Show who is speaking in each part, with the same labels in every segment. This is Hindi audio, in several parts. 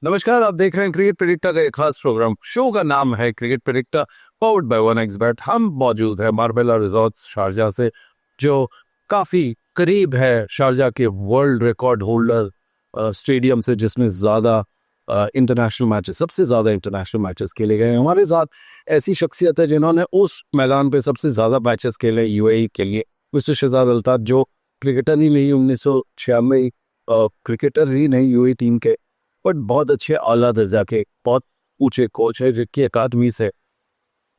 Speaker 1: नमस्कार, आप देख रहे हैं क्रिकेट प्रेडिक्टर का एक खास प्रोग्राम। शो का नाम है cricket predictor, powered by 1xBet। हम मौजूद है मार्बेला रिजॉर्ट्स शारजा से, जो काफी करीब है शारजा के वर्ल्ड रिकॉर्ड होल्डर स्टेडियम से, जिसमें ज्यादा इंटरनेशनल मैचेस, सबसे ज्यादा इंटरनेशनल मैचेस खेले गए हैं। हमारे साथ ऐसी शख्सियत है जिन्होंने उस मैदान पे सबसे ज्यादा मैचेस खेले यूएई के लिए, मिस्टर शहजाद अल्ताफ, जो क्रिकेटर ही नहीं, 1996 क्रिकेटर ही नहीं यूएई टीम के, बट बहुत अच्छे आला दर्जा के बहुत ऊंचे कोच है, जिनकी अकादमी से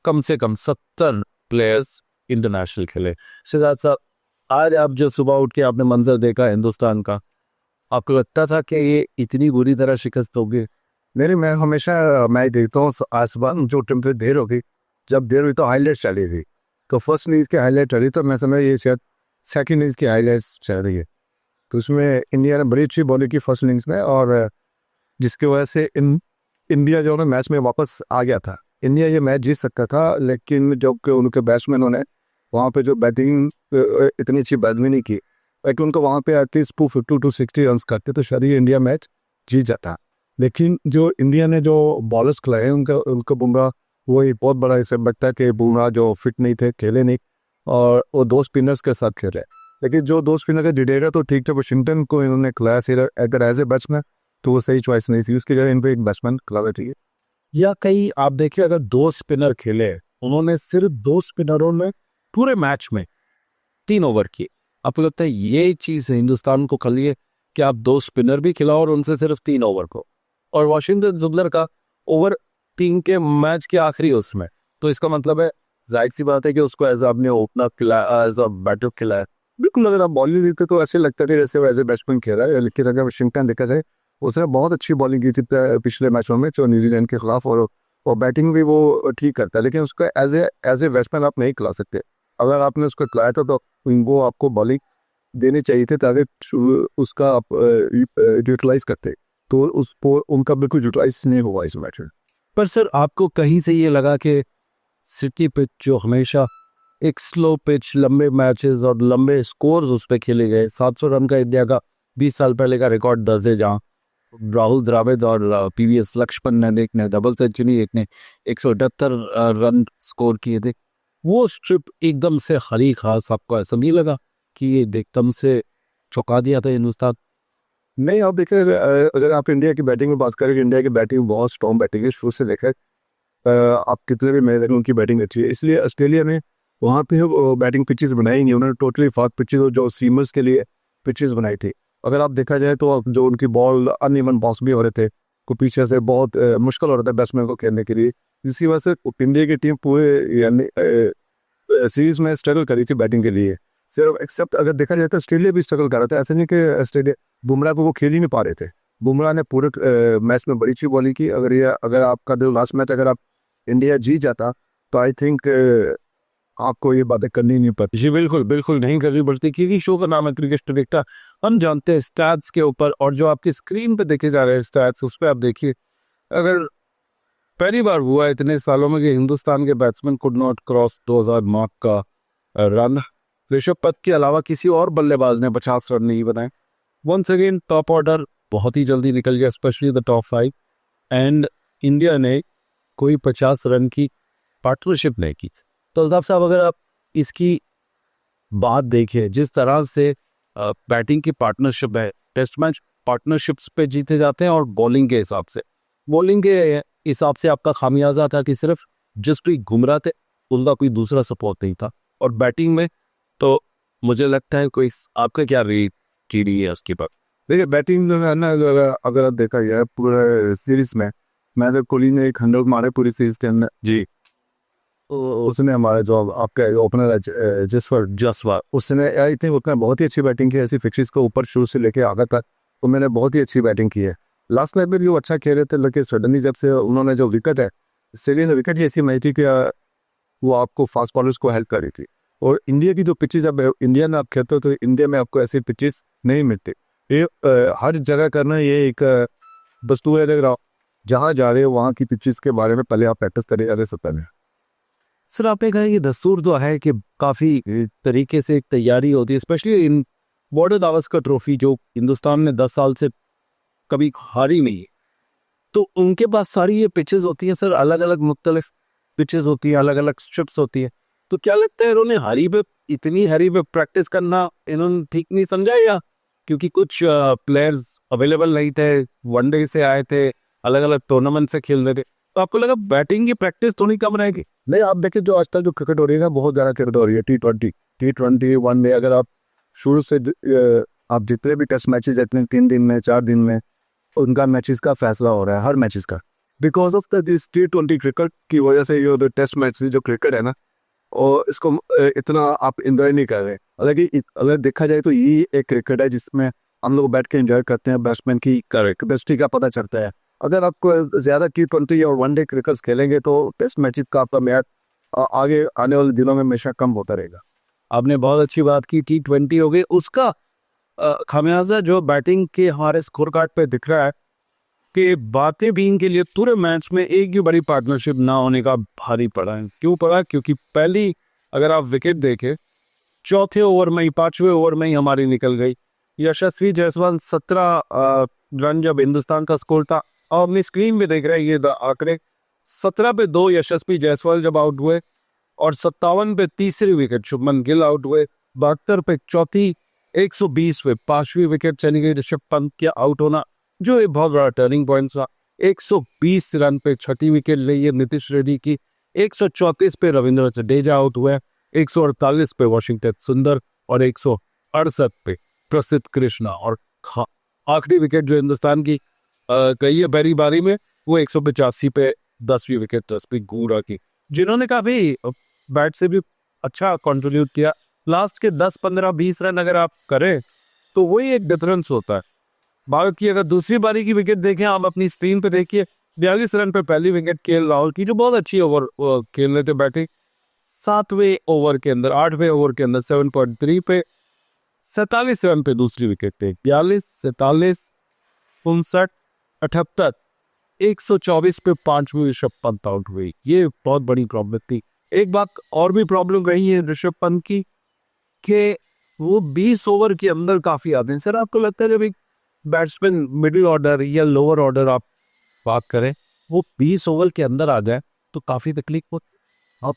Speaker 1: कम 70 प्लेयर्स इंटरनेशनल खेले। शहजाद साहब, आज आप जो सुबह उठ के आपने मंजर देखा हिंदुस्तान का, आपको लगता था कि ये इतनी बुरी तरह शिकस्त होगी?
Speaker 2: नहीं नहीं, मैं हमेशा मैच देखता हूँ आज सुबह जो टीम से देर हो गई। जब देर हुई तो हाईलाइट चली थी, तो फर्स्ट इनिंग्स की हाईलाइट चली, तो मैं समझा ये शायद सेकंड इनिंग्स की हाईलाइट्स चल रही है। तो उसमें इंडिया ने बड़ी अच्छी बॉलिंग की फर्स्ट इनिंग्स में, और जिसकी वजह से इंडिया जो है मैच में वापस आ गया था। इंडिया ये मैच जीत सकता था, लेकिन जब उनके बैट्समैनों ने वहाँ पे जो बैटिंग इतनी अच्छी बैटिंग नहीं की, लेकिन उनको वहाँ पे एटलीस्ट 250 to 60 रन करते तो शायद ये इंडिया मैच जीत जाता। लेकिन जो इंडिया ने जो बॉलर्स खिलाए हैं उनका बुमराह, वो एक बहुत बड़ा इसे लगता है कि बुमराह जो फिट नहीं थे, खेले नहीं, और वो दो स्पिनर्स के साथ खेले। लेकिन जो दो स्पिनर के डिडेरा तो ठीक थे, वाशिंगटन को इन्होंने खिलाया सिर्फ अगर एज ए बैट्समैन, तो वो सही चॉइस नहीं थी, उसकी जगह इन पे एक बैट्समैन खिलाना चाहिए।
Speaker 1: या कहीं आप देखिए, अगर दो स्पिनर खेले, उन्होंने सिर्फ दो स्पिनरों ने पूरे मैच में 3 ओवर किए, आपको लगता है ये चीज हिंदुस्तान को खली है कि आप दो स्पिनर भी खिलाओ और उनसे सिर्फ 3 ओवर को? और वाशिंगटन सुंदर का ओवर 3 के मैच के आखिरी उसमें, तो इसका मतलब है जाहिर सी बात है कि उसको एज आपने ओपनर खिलाया, एज अ बैटर खिलाया।
Speaker 2: बिल्कुल, अगर आप बॉलिंग देखते तो ऐसे लगता है जैसे वो एज ए बैट्समैन खेल रहा है, लेकिन अगर वाशिंगटन देखा जाए, उसने बहुत अच्छी बॉलिंग की थी पिछले मैचों में जो न्यूजीलैंड के खिलाफ, और बैटिंग भी वो ठीक करता है, लेकिन उसको एज ए बैट्समैन आप नहीं खिला सकते। अगर आपने उसको खिलाया था तो वो आपको बॉलिंग देनी चाहिए थी, ताकि उसका आप यूटिलाइज करते, तो उसको उनका बिल्कुल यूटिलाइज नहीं हुआ इस मैच में।
Speaker 1: पर सर, आपको कहीं से ये लगा कि सिटी पिच, जो हमेशा एक स्लो पिच, लंबे मैचेस और लंबे स्कोर्स उस पर खेले गए, 700 रन का इंडिया का 20 साल पहले का रिकॉर्ड दर्ज है, जहाँ राहुल द्रविड़ और पीवीएस लक्ष्मण ने, एक ने डबल सेंचुरी, एक ने 178 रन स्कोर किए थे, वो स्ट्रिप एकदम से हरी खास, आपको ऐसा नहीं लगा कि ये एकदम से चौंका दिया था हिंदुस्तान?
Speaker 2: नहीं, आप देखिए, अगर आप इंडिया की बैटिंग में बात करें, इंडिया की बैटिंग बहुत स्ट्रॉन्ग बैटिंग है शुरू से देखें। आप कितने भी मैच देखें, उनकी बैटिंग अच्छी है, इसलिए ऑस्ट्रेलिया ने वहाँ पे बैटिंग पिचेस बनाई नहीं, उन्होंने टोटली फास्ट पिचेस और जो सीमर्स के लिए पिचेस बनाई थी। अगर आप देखा जाए तो जो उनकी बॉल अनइवन बॉक्स भी हो रहे थे, को पीछे से बहुत मुश्किल हो रहा था बैट्समैन को खेलने के लिए, जिसकी वजह से इंडिया की टीम पूरे यानी सीरीज में स्ट्रगल करी थी बैटिंग के लिए। सिर्फ एक्सेप्ट अगर देखा जाए तो ऑस्ट्रेलिया भी स्ट्रगल कर रहा था, ऐसा नहीं कि ऑस्ट्रेलिया बुमराह को वो खेल ही नहीं पा रहे थे। बुमराह ने पूरे मैच में बड़ी अच्छी बॉलिंग की। अगर आपका जो लास्ट मैच अगर आप इंडिया जीत जाता, तो आई थिंक आपको ये बातें करनी नहीं पड़ती।
Speaker 1: जी बिल्कुल बिल्कुल नहीं करनी पड़ती, क्योंकि शो का नाम है क्रिकेट प्रेडिक्टर। हम जानते हैं स्टैट्स के ऊपर, और जो आपकी स्क्रीन पे देखे जा रहे हैं स्टैट्स, उस पर आप देखिए, अगर पहली बार हुआ है इतने सालों में कि हिंदुस्तान के batsman could not cross 2000 mark का रन, ऋषभ पंत के अलावा किसी और बल्लेबाज ने 50 रन नहीं बनाए। वंस अगेन टॉप ऑर्डर बहुत ही जल्दी निकल गया, specially the top 5, and India ने कोई 50 रन की पार्टनरशिप नहीं की। तो अल्ताफ साहब, अगर आप इसकी बात देखिए, जिस तरह से बैटिंग की पार्टनरशिप है, टेस्ट मैच पार्टनरशिप्स पे जीते जाते हैं, और बॉलिंग के हिसाब से, बॉलिंग के हिसाब से आपका खामियाजा था कि सिर्फ जसप्रीत बुमराह थे, उनका कोई दूसरा सपोर्ट नहीं था, और बैटिंग में तो मुझे लगता है कोई, आपका क्या रेट जीडी है उसके पर?
Speaker 2: देखिए, बैटिंग जो है ना, अगर आप देखा जाए पूरे सीरीज में, मैं तो कोहली ने 100 मारे पूरी सीरीज के अंदर जी। उसने हमारे जो आपका ओपनर है जसवाल, उसने आई थिंक उसने बहुत ही अच्छी बैटिंग की, ऐसी फिक्सिस को ऊपर शुरू से लेके आगे तक, तो मैंने बहुत ही अच्छी बैटिंग की है। लास्ट मैच में भी वो अच्छा खेल रहे थे, लेकिन सडनली जब से उन्होंने जो विकेट है, ऑस्ट्रेलिया ने विकेट ही ऐसी मारी थी कि वो आपको फास्ट बॉलर्स को हेल्प कर रही थी। और इंडिया की जो पिचेस, अब इंडिया में आप खेलते हो तो इंडिया में आपको ऐसी पिचेस नहीं मिलती। ये हर जगह करना, ये एक दस्तूर है, अगर जहाँ जा रहे हो वहाँ की पिचेस के बारे में पहले आप प्रैक्टिस करें, अरे सत्तर में।
Speaker 1: सर, आपने कहा ये दस्तूर तो है कि काफी तरीके से एक तैयारी होती है, specially in border Gavaskar trophy, जो हिंदुस्तान ने 10 साल से कभी हारी नहीं है, तो उनके पास सारी ये पिचेस होती हैं सर, अलग अलग मुख्तलिफ पिचेस होती हैं, अलग अलग स्ट्रिप्स होती हैं। तो क्या लगता है इन्होंने इतनी हरी पे प्रैक्टिस करना इन्होंने ठीक नहीं समझा, या क्योंकि कुछ प्लेयर्स अवेलेबल नहीं थे, वनडे से आए थे, अलग अलग टूर्नामेंट से खेल रहे थे, तो आपको लगा बैटिंग की प्रैक्टिस थोड़ी कम रहेगी?
Speaker 2: नहीं, आप देखिए जो आज तक जो क्रिकेट हो रही है ना, बहुत ज़्यादा क्रिकेट हो रही है। टी ट्वेंटी वन में अगर आप शुरू से आप जितने भी टेस्ट मैचेस इतने 3 दिन में 4 दिन में उनका मैचेस का फैसला हो रहा है, हर मैचेस का। Because of the this T20 cricket की वजह से ये जो टेस्ट मैच जो क्रिकेट है ना, और इसको इतना आप इंजॉय नहीं कर रहे। अगर देखा जाए तो ये एक क्रिकेट है जिसमें हम लोग बैठ के एंजॉय करते हैं, बैट्समैन की कैपेसिटी का पता चलता है। अगर आपको ज़्यादा T20 और वनडे क्रिकेट खेलेंगे तो टेस्ट मैचेस का आपका मैच आगे आने वाले दिनों में हमेशा कम होता रहेगा।
Speaker 1: आपने बहुत अच्छी बात की, T20 हो गई, उसका खामियाजा जो बैटिंग के हमारे स्कोर कार्ड पे दिख रहा है कि बातें भी इनके लिए पूरे मैच में एक भी बड़ी पार्टनरशिप ना होने का भारी पड़ा है। क्यों पड़ा? क्योंकि पहली अगर आप विकेट देखें, चौथे ओवर में ही, 5वें ओवर में ही हमारी निकल गई। यशस्वी जायसवाल 17 रन जब हिंदुस्तान का स्कोर था, और अपनी स्क्रीन पे देख रहे हैं ये आंकड़े, 17 पे 2 यशस्वी जायसवाल जब आउट हुए, और 57 पे तीसरी विकेट शुभमन गिल आउट हुए, 72 पे चौथी, 120 पे 5वीं विकेट चली गई ऋषभ पंत के आउट होना, जो एक बहुत बड़ा टर्निंग पॉइंट था। 120 रन पे छठी विकेट ली है नीतीश रेड्डी की, 134 पे रविंद्र जडेजा आउट हुए, 148 पे वॉशिंगटन सुंदर, और 168 पे प्रसिद्ध कृष्णा। और आखिरी विकेट जो हिंदुस्तान की गई है पहली बारी में, वो 185 पे 10वीं विकेट जसप्रीत बुमराह की, जिन्होंने काफी बैट से भी अच्छा कंट्रीब्यूट किया। लास्ट के 10, 15, 20 रन अगर आप करें तो वही एक डिफरेंस होता है। बाकी अगर दूसरी बारी की विकेट देखें, आप अपनी स्क्रीन पे देखिए, 42 रन पे पहली विकेट केएल राहुल की, जो बहुत अच्छी ओवर खेल रहे थे बैटिंग। 7वें ओवर के अंदर, 8वें ओवर के अंदर 7.3 पे 47 रन पे दूसरी विकेट थे। 42, 47, 59, 78, 124 पे 5वीं ऋषभ पंत आउट हुई। ये बहुत बड़ी प्रॉब्लम थी। एक बात और भी प्रॉब्लम रही है ऋषभ पंत की कि वो 20 ओवर के अंदर काफी आते हैं। सर आपको लगता है जब एक बैट्समैन मिडिल ऑर्डर या लोअर ऑर्डर आप बात करें, वो 20 ओवर के अंदर आ जाए तो काफी तकलीफ होती है?
Speaker 2: आप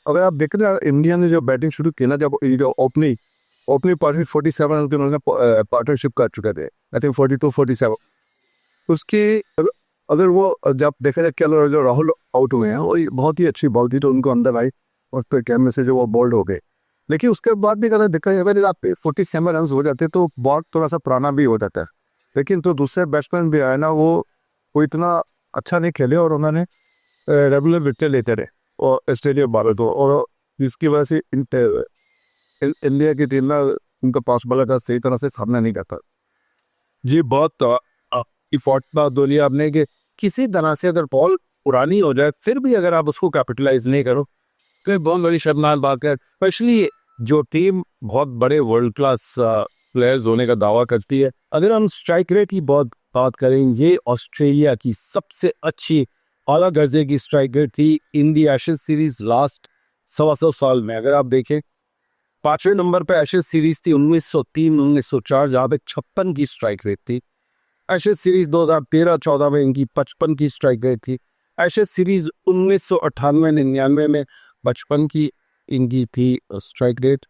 Speaker 2: अगर आप देखें ना, इंडिया ने जो बैटिंग शुरू की ना, जब ओपनिंग पार्टनरशिप 47 रन के उन्होंने पार्टनरशिप कर चुके थे, आई थिंक 42, 47। उसके अगर वो जब देखा जाए क्या जो राहुल आउट हुए हैं, वो बहुत ही अच्छी बॉल थी तो उनको अंदर आई, उस पर कैमरे से जो वो बोल्ड हो गए। लेकिन उसके बाद भी अगर देखा जाए, आप 47 रन हो जाते तो बॉल थोड़ा सा पुराना भी हो जाता है। लेकिन तो दूसरे बैट्समैन भी आए ना, वो इतना अच्छा नहीं खेले और उन्होंने रेगुलर विकेट लेते रहे और ऑस्ट्रेलिया बॉलर को, और जिसकी वजह से इंडिया की टीम ना उनका पास बॉलर का सही तरह से सामना नहीं करता।
Speaker 1: जी, बहुत इफोर्ट बोलिए आपने कि किसी तरह से अगर बॉल पुरानी हो जाए फिर भी अगर आप उसको कैपिटलाइज नहीं करो तो ये बहुत बड़ी शर्मनाक बात है। स्पेशली जो टीम बहुत बड़े वर्ल्ड क्लास प्लेयर्स होने का दावा करती है। अगर हम स्ट्राइक रेट की बहुत बात करें, ये ऑस्ट्रेलिया की सबसे अच्छी आला दर्जे की स्ट्राइक रेट थी इन दी एशेज सीरीज लास्ट 125 साल में। अगर आप देखें 5वें नंबर पे एशेज सीरीज थी 1903, 1904, जहाँ पे 56 की स्ट्राइक रेट थी। एशेज सीरीज 2013-14 में इनकी 55 की स्ट्राइक रेट थी। एशेज सीरीज 1998-99 में 55 की इनकी थी स्ट्राइक रेट।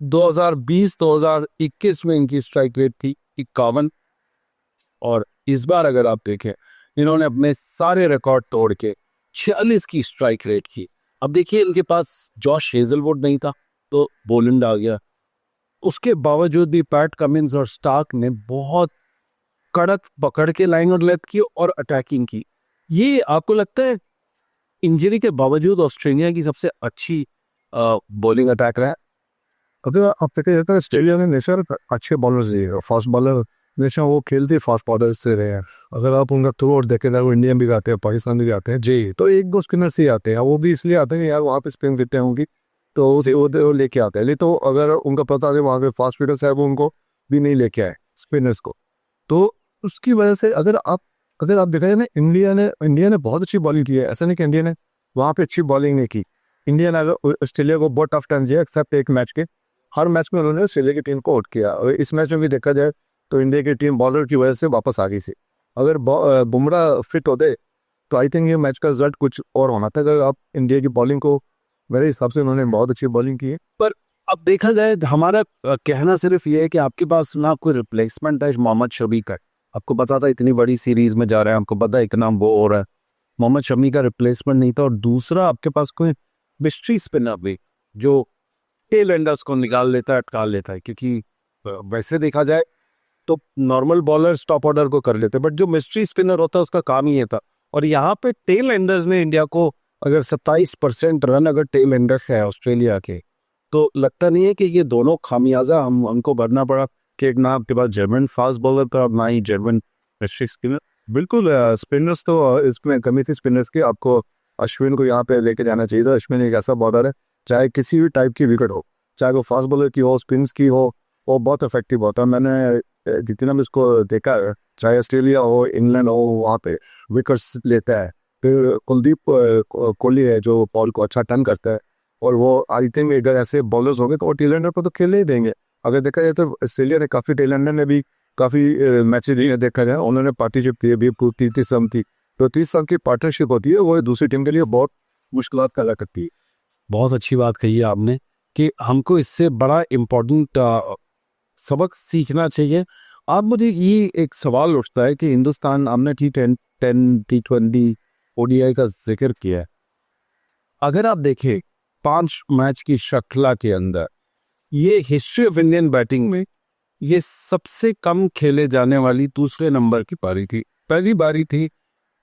Speaker 1: 2020-2021 में इनकी स्ट्राइक रेट थी 51। और इस बार अगर आप देखें, इन्होंने अपने सारे रिकॉर्ड तोड़ के 46 की स्ट्राइक रेट की। अब देखिए, इनके पास जॉश हेजलवुड नहीं था तो बोलैंड आ गया। उसके बावजूद भी पैट कमिंस और स्टार्क ने बहुत कड़क पकड़ के लाइन और लेंथ की और अटैकिंग की। ये आपको लगता है इंजरी के बावजूद ऑस्ट्रेलिया की सबसे अच्छी बॉलिंग अटैक रहा है?
Speaker 2: अगर आप देखा जाता है, ऑस्ट्रेलिया ने हमेशा अच्छे बॉलर्स दिए, फास्ट बॉलर हमेशा वो खेलते फास्ट बॉलर से रहे हैं। अगर आप उनका थ्रू और देखें ना, वो इंडिया भी आते हैं, पाकिस्तान भी आते हैं जी, तो 1-2 स्पिनर से आते हैं। वो भी इसलिए आते हैं कि यार वहाँ पे स्पिन देते होंगी तो वो लेके आते हैं। नहीं तो अगर उनका पता है वहाँ पे फास्ट स्पिनर्स है, वो उनको भी नहीं लेके आए स्पिनर्स को। तो उसकी वजह से अगर आप देखा जाए ना, इंडिया ने बहुत अच्छी बॉलिंग की है। ऐसा नहीं कि इंडिया ने वहाँ पे अच्छी बॉलिंग नहीं की। इंडिया ने अगर ऑस्ट्रेलिया को बहुत टफ टाइम दिया, एक्सेप्ट एक मैच के, हर मैच में उन्होंने ऑस्ट्रेलिया की टीम को आउट किया। और इस मैच में भी देखा जाए तो इंडिया की टीम बॉलर की वजह से वापस आ गई थी। अगर बुमराह फिट होते तो आई थिंक ये मैच का रिजल्ट कुछ और होना था। अगर आप इंडिया की बॉलिंग को, मेरे हिसाब से उन्होंने बहुत अच्छी बॉलिंग की है।
Speaker 1: पर अब देखा जाए हमारा कहना सिर्फ ये है कि आपके पास ना कोई रिप्लेसमेंट है मोहम्मद शमी का। आपको पता था इतनी बड़ी सीरीज में जा रहे हैं, आपको पता है इतना वो हो रहा है, मोहम्मद शमी का रिप्लेसमेंट नहीं था। और दूसरा आपके पास कोई मिस्ट्री स्पिनर भी जो टेल एंडर्स को निकाल लेता है, अटका लेता है, क्योंकि वैसे देखा जाए तो नॉर्मल बॉलर्स टॉप ऑर्डर को कर लेते, बट जो मिस्ट्री स्पिनर होता है उसका काम ही ये था। और यहाँ पे टेल एंडर्स ने इंडिया को अगर 27% रन अगर टेल एंडर्स है ऑस्ट्रेलिया के, तो लगता नहीं है कि ये दोनों खामियाजा हमको भरना पड़ा कि एक ना आपके पास जर्मन फास्ट बॉलर था और ना ही जर्मन मिस्ट्री स्पिनर।
Speaker 2: बिल्कुल, स्पिनर्स तो इसमें कमी थी स्पिनर्स की। आपको अश्विन को यहाँ पे लेके जाना चाहिए था। अश्विन एक ऐसा बॉलर है, चाहे किसी भी टाइप की विकेट हो, चाहे वो फास्ट बॉलर की हो, स्पिन्स की हो, वो बहुत इफेक्टिव होता है। मैंने जितना भी इसको देखा है, चाहे ऑस्ट्रेलिया हो, इंग्लैंड हो, वहाँ पे विकेट्स लेता है। फिर कुलदीप कोहली है जो बॉल को अच्छा टर्न करता है, और वो आई थिंक अगर ऐसे बॉलर्स हो गए तो वो टेलेंडर को तो खेलने ही देंगे। अगर देखा जाए तो ऑस्ट्रेलिया ने काफ़ी टेलेंडर ने भी काफ़ी मैचेज दिए, देखा जाए उन्होंने पार्टनरशिप दी है भी पूरी 30 रन थी। तो 30 रन की पार्टनरशिप होती है, वो दूसरी टीम के लिए बहुत मुश्किलात पैदा करती है।
Speaker 1: बहुत अच्छी बात कही है आपने कि हमको इससे बड़ा इम्पोर्टेंट सबक सीखना चाहिए। आप मुझे ये एक सवाल उठता है कि हिंदुस्तान, हमने T10, T20, ODI का जिक्र किया है। अगर आप देखें 5 मैच की श्रृंखला के अंदर ये हिस्ट्री ऑफ इंडियन बैटिंग में ये सबसे कम खेले जाने वाली दूसरे नंबर की पारी थी। पहली बारी थी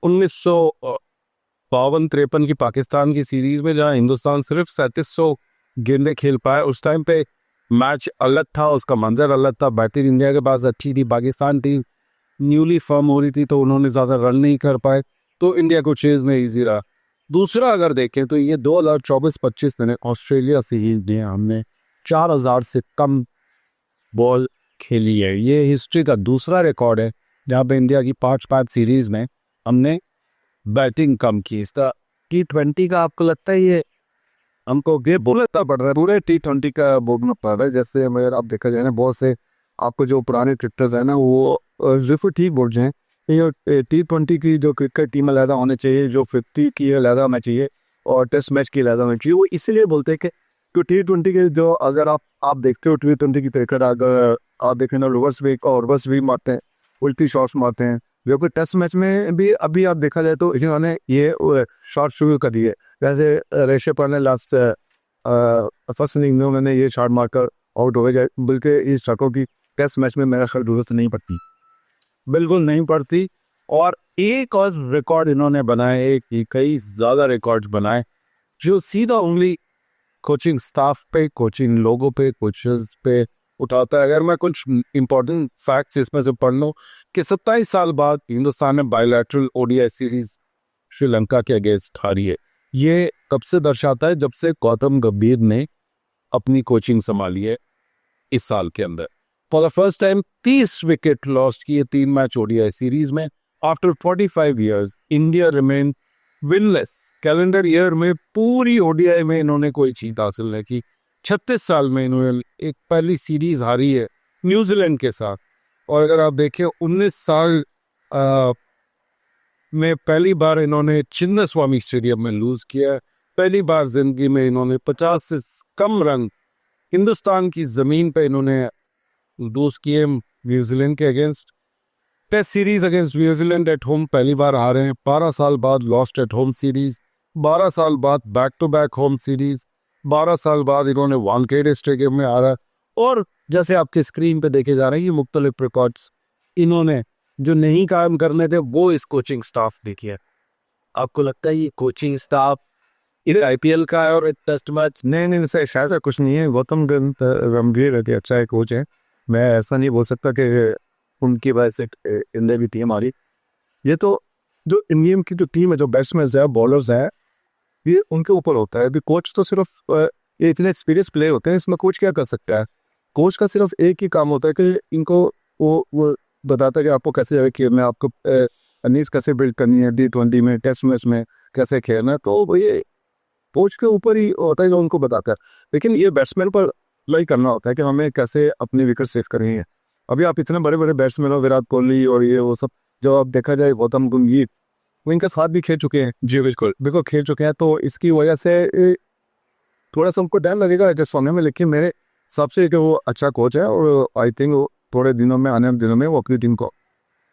Speaker 1: 1952-53 की पाकिस्तान की सीरीज में, जहां हिंदुस्तान सिर्फ 3700 गेंदें खेल पाए। उस टाइम पे मैच अलग था, उसका मंजर अलग था। बैटिंग इंडिया के पास अच्छी थी, पाकिस्तान टीम न्यूली फॉर्म हो रही थी, तो उन्होंने ज़्यादा रन नहीं कर पाए, तो इंडिया को चेज में इजी रहा। दूसरा अगर देखें तो ये 2024-25 में ऑस्ट्रेलिया से ही हमने 4000 से कम बॉल खेली है। ये हिस्ट्री का दूसरा रिकॉर्ड है जहाँ पे इंडिया की 5 सीरीज में हमने बैटिंग कम की। इसका T20 का आपको लगता है ये हमको
Speaker 2: ये बोलता पड़ रहा है, पूरे T20 का बोलना पड़ रहा है। जैसे अगर आप देखा जाए ना, बहुत से आपको जो पुराने क्रिकेटर्स है ना, वो रिफर ठीक बोल रहे हैं। ये T20 की जो क्रिकेट टीम अलहदा होनी चाहिए, जो 50 की अलहदा होना चाहिए, और टेस्ट मैच की अलहदा होनी चाहिए। वो इसलिए बोलते हैं कि T20 के जो, अगर आप देखते हो T20 की क्रिकेट, अगर आप देखें ना, रिवर्स भी मारते हैं, उल्टी शॉट्स मारते हैं। जो कि टेस्ट मैच में भी अभी आप देखा जाए तो इन्होंने ये शॉट शुरू कर दिए। वैसे ऋषभ पंत ने लास्ट फर्स्ट इनिंग में उन्होंने ये शॉट मारकर आउट हो गए, बल्कि इस शॉटों की टेस्ट मैच में मेरा ख्याल जरूरत नहीं पड़ती।
Speaker 1: बिल्कुल नहीं पड़ती। और एक और रिकॉर्ड इन्होंने बनाए, एक कई ज़्यादा रिकॉर्ड्स बनाए जो सीधा उंगली कोचिंग स्टाफ पे, कोचिंग लोगों पे, कोचेस पे उठाता है। अगर मैं कुछ इंपॉर्टेंट फैक्ट्स इसमें से पढ़ लूँ कि 27 साल बाद हिंदुस्तान ने बायलैटरल ODI सीरीज श्रीलंका के अगेंस्ट हारी है। ये कब से दर्शाता है? जब से गौतम गंभीर ने अपनी कोचिंग संभाली है इस साल के अंदर। For the first time 30 wicket lost किए 3 मैच ODI सीरीज में। After 45 years India remain winless. Calendar year में पूरी ODI में इन्होंने कोई जीत हासिल नहीं की। 36 साल में इन्होंने एक पहली सीरीज हारी है न्यूजीलैंड के साथ। और अगर आप देखें 19 साल में पहली बार इन्होंने चिन्नास्वामी स्टेडियम में लूज किया है। पहली बार जिंदगी में इन्होंने 50 से कम रन हिंदुस्तान की जमीन पे इन्होंने लूज किए न्यूजीलैंड के against. Test series against New Zealand at home पहली बार हारे हैं। 12 साल बाद लॉस्ट एट होम सीरीज, 12 साल बाद back to back home series, 12 साल बाद इन्होंने वानखेड़े स्टेडियम में हारा। और जैसे आपके स्क्रीन पे देखे जा रहे हैं ये मुख्तलिफ रिकॉर्ड्स इन्होंने जो नहीं कायम करने थे वो इस कोचिंग स्टाफ ने किया। आपको लगता है ये कोचिंग स्टाफ इधर IPL का है और टेस्ट मैच?
Speaker 2: नहीं, शायद ऐसा कुछ नहीं है। गौतम गंभीर अच्छा है, कोच है। मैं ऐसा नहीं बोल सकता कि उनकी वजह से इंडिया की टीम आ रही। ये तो जो इंडियन की जो टीम है, जो बैट्समैन है, बॉलर्स है, ये उनके ऊपर होता है। अभी कोच तो सिर्फ ये इतने एक्सपीरियंस प्लेयर होते हैं, इसमें कोच क्या कर सकता है? कोच का सिर्फ एक ही काम होता है कि इनको वो बताता है कि आपको कैसे जाके खेलना है, आपको अनीस कैसे बिल्ड करनी है, T20 में, टेस्ट मैच में कैसे खेलना है। तो ये कोच के ऊपर ही होता है जो उनको बताता है। लेकिन ये बैट्समैन पर अप्लाई करना होता है कि हमें कैसे अपनी विकेट सेव करनी है। अभी आप इतने बड़े बड़े बैट्समैन हो, विराट कोहली और ये वो सब, जो अब देखा जाए गौतम गंभीर, वो इनके साथ भी खेल चुके हैं,
Speaker 1: जी बिल्कुल।
Speaker 2: बिल्कुल खेल चुके हैं, तो इसकी वजह से थोड़ा सा उनको टाइम लगेगा एडजस्ट होने में, लेकिन मेरे हिसाब से कि वो अच्छा कोच है और आई थिंक वो थोड़े दिनों में, आने वाले दिनों में वो अपनी टीम को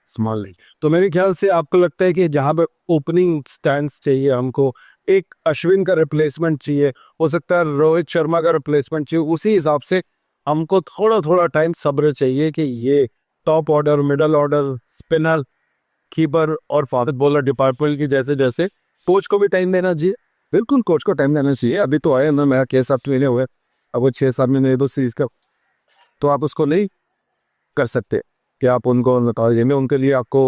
Speaker 2: संभाल लेंगे।
Speaker 1: तो मेरे ख्याल से आपको लगता है कि जहां पे ओपनिंग स्टैंड्स चाहिए, हमको एक अश्विन का रिप्लेसमेंट चाहिए, हो सकता है रोहित शर्मा का रिप्लेसमेंट चाहिए, उसी हिसाब से हमको थोड़ा थोड़ा टाइम सब्र चाहिए कि ये top order, middle order, spinner, keeper और फास्ट बॉलर डिपार्टमेंट की जैसे जैसे कोच को भी टाइम देना चाहिए।
Speaker 2: बिल्कुल कोच को टाइम देना चाहिए। अभी तो आए ना, मेरा केस आप ट्रेने हुए, अब वो 6-7 महीने 2 सीरीज का, तो आप उसको नहीं कर सकते कि आप उनको निकाल देंगे। उनके लिए आपको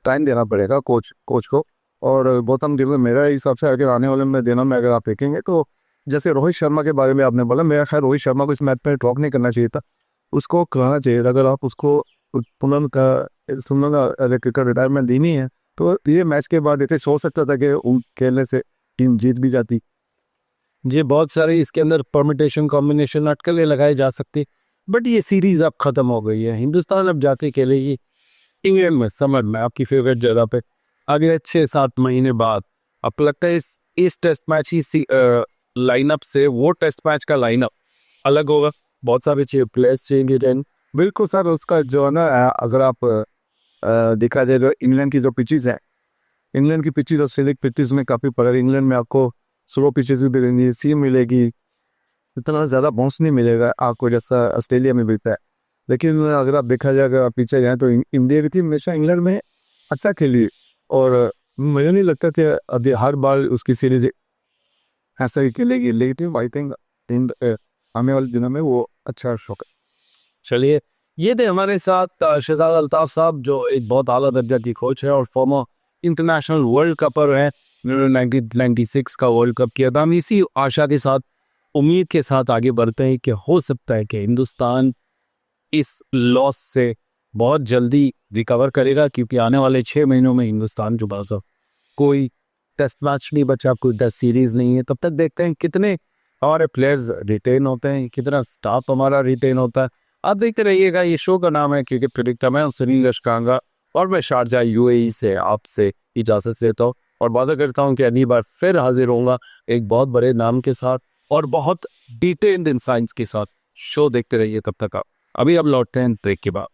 Speaker 2: टाइम देना पड़ेगा कोच को। और गौतम गंभीर मेरा हिसाब से अगर आने वाले में देना में अगर आप देखेंगे तो जैसे रोहित शर्मा के बारे में आपने बोला, मेरा ख्याल रोहित शर्मा को इस मैच में ड्रॉप नहीं करना चाहिए था, उसको कहना चाहिए था, अगर आप उसको पुनः क्रिकेट रिटायरमेंट देनी है तो ये मैच के बाद ऐसे सोच सकता था कि खेलने से टीम जीत भी जाती।
Speaker 1: जी, बहुत सारे इसके अंदर परमिटेशन, कॉम्बिनेशन, अटकलें लगाई जा सकती, बट ये सीरीज अब खत्म हो गई है। हिंदुस्तान अब जाके खेलेगी इंग्लैंड में, समर में, आपकी फेवरेट जगह पे, अगले 6-7 महीने बाद। आपको लगता है इस टेस्ट मैच की लाइनअप से वो टेस्ट मैच का लाइनअप अलग होगा? बहुत सारे प्लेयर्स चेंज हो जाएंगे।
Speaker 2: बिल्कुल सर, उसका जो है ना, अगर आप देखा जाए तो इंग्लैंड की जो पिचेस है, इंग्लैंड की पिचेस और सिलेक्ट पिचेस में काफ़ी फर्क है। इंग्लैंड में आपको स्लो पिचेस भी मिलेंगी, सीम मिलेगी, इतना ज़्यादा बाउंस नहीं मिलेगा आपको जैसा ऑस्ट्रेलिया में मिलता है। लेकिन अगर आप देखा जाए, अगर आप पीछे जाए तो इंडिया की टीम हमेशा इंग्लैंड में अच्छा खेली, और मुझे नहीं लगता कि अभी हर बार उसकी सीरीज ऐसा ही खेलेगी, लेकिन आई थिंक आने वाले दिनों में वो अच्छा शौक है।
Speaker 1: चलिए, ये थे हमारे साथ शहजाद अल्ताफ साहब, जो एक बहुत आला दर्जा की कोच है और फॉर्मर इंटरनेशनल वर्ल्ड कपर है। उन्होंने 1996 का वर्ल्ड कप किया था। हम इसी आशा के साथ, उम्मीद के साथ आगे बढ़ते हैं कि हो सकता है कि हिंदुस्तान इस लॉस से बहुत जल्दी रिकवर करेगा, क्योंकि आने वाले 6 महीनों में हिंदुस्तान जो बाज़ कोई टेस्ट मैच नहीं बचा, कोई टेस्ट सीरीज नहीं है। तब तक देखते हैं कितने हमारे प्लेयर्स रिटेन होते हैं, कितना स्टाफ हमारा रिटेन होता है। आप देखते रहिएगा, ये शो का नाम है क्रिकेट प्रेडिक्टर। मैं सुनील लश्कांगा और मैं शारजा यूएई से आपसे इजाज़त लेता हूँ और वादा करता हूँ कि अगली बार फिर हाजिर होऊंगा एक बहुत बड़े नाम के साथ और बहुत डिटेल्ड इनसाइट्स के साथ। शो देखते रहिए तब तक आप। अभी अब लौटते हैं ब्रेक के बाद।